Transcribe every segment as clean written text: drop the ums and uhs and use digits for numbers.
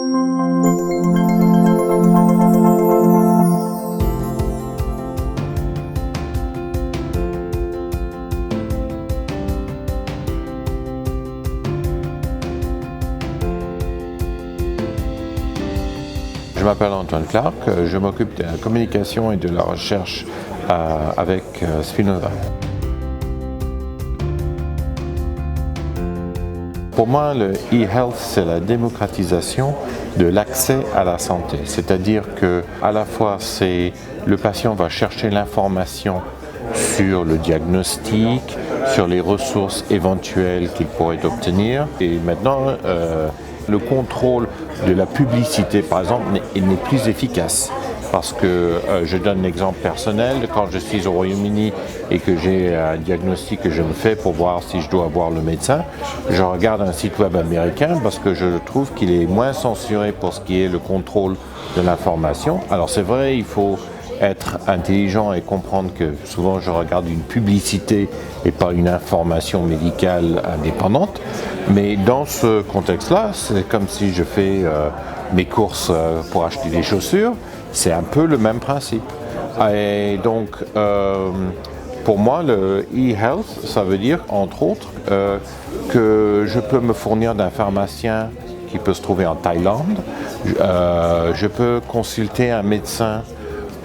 Je m'appelle Antoine Clark, je m'occupe de la communication et de la recherche avec Spinova. Pour moi, le e-health, c'est la démocratisation de l'accès à la santé. C'est-à-dire que, à la fois, le patient va chercher l'information sur le diagnostic, sur les ressources éventuelles qu'il pourrait obtenir. Et maintenant, le contrôle de la publicité, par exemple, n'est plus efficace. Parce que, je donne un exemple personnel, quand je suis au Royaume-Uni et que j'ai un diagnostic que je me fais pour voir si je dois voir le médecin, je regarde un site web américain parce que je trouve qu'il est moins censuré pour ce qui est le contrôle de l'information. Alors c'est vrai, il faut être intelligent et comprendre que souvent je regarde une publicité et pas une information médicale indépendante, mais dans ce contexte-là, c'est comme si je fais mes courses pour acheter des chaussures. C'est un peu le même principe. Et donc, pour moi, le e-health, ça veut dire, entre autres, que je peux me fournir d'un pharmacien qui peut se trouver en Thaïlande. Je peux consulter un médecin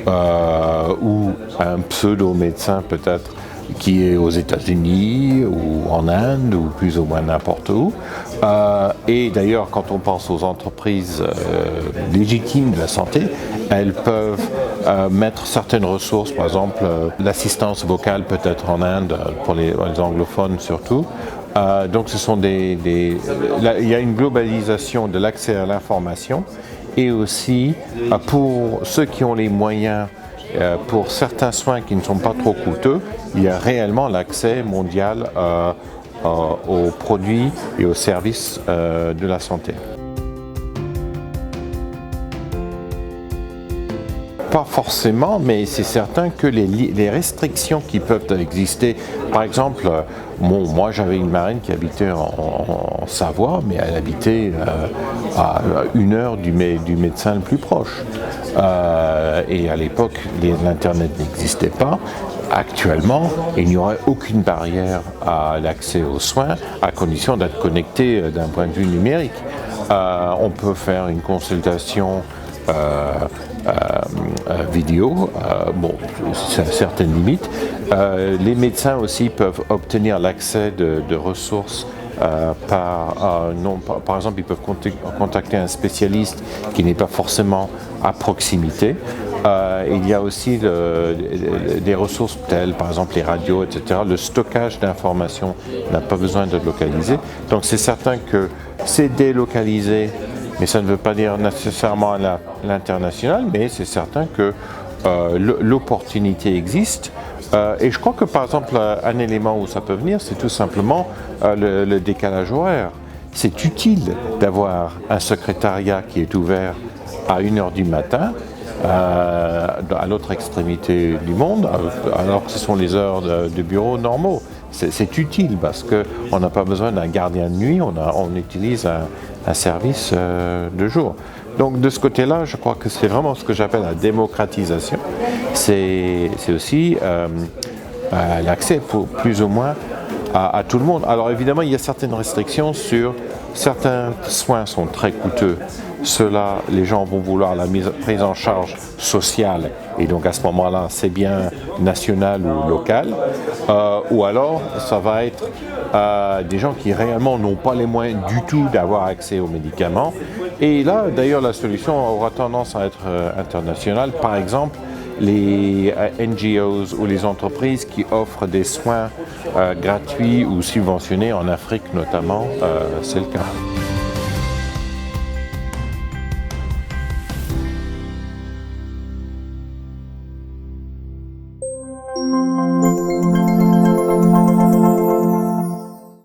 ou un pseudo-médecin peut-être qui est aux États-Unis ou en Inde ou plus ou moins n'importe où. Et d'ailleurs, quand on pense aux entreprises légitimes de la santé, elles peuvent mettre certaines ressources, par exemple l'assistance vocale peut-être en Inde, pour les anglophones surtout. Donc ce sont il y a une globalisation de l'accès à l'information et aussi pour ceux qui ont les moyens, pour certains soins qui ne sont pas trop coûteux, il y a réellement l'accès mondial aux produits et aux services de la santé. Pas forcément, mais c'est certain que les restrictions qui peuvent exister, par exemple, moi j'avais une marraine qui habitait en Savoie, mais elle habitait à 1 heure du médecin le plus proche. Et à l'époque, l'Internet n'existait pas. Actuellement, il n'y aurait aucune barrière à l'accès aux soins, à condition d'être connecté d'un point de vue numérique. On peut faire une consultation vidéo, c'est à certaines limites. Les médecins aussi peuvent obtenir l'accès de ressources par exemple, ils peuvent contacter un spécialiste qui n'est pas forcément à proximité. Il y a aussi des ressources telles, par exemple les radios, etc. Le stockage d'informations n'a pas besoin d'être localisé. Donc c'est certain que c'est délocalisé, mais ça ne veut pas dire nécessairement à l'international, mais c'est certain que l'opportunité existe. Et je crois que par exemple un élément où ça peut venir, c'est tout simplement le décalage horaire. C'est utile d'avoir un secrétariat qui est ouvert à 1 heure du matin, à l'autre extrémité du monde, alors que ce sont les heures de bureau normaux. C'est utile parce qu'on n'a pas besoin d'un gardien de nuit, on utilise un service de jour. Donc de ce côté-là, je crois que c'est vraiment ce que j'appelle la démocratisation. C'est aussi l'accès pour plus ou moins à tout le monde. Alors évidemment, il y a certaines restrictions sur certains soins sont très coûteux. Ceux-là, les gens vont vouloir la prise en charge sociale et donc à ce moment-là, c'est bien national ou local. Ou alors, ça va être des gens qui réellement n'ont pas les moyens du tout d'avoir accès aux médicaments. Et là, d'ailleurs, la solution aura tendance à être internationale. Par exemple, les NGOs ou les entreprises qui offrent des soins gratuits ou subventionnés en Afrique notamment, c'est le cas.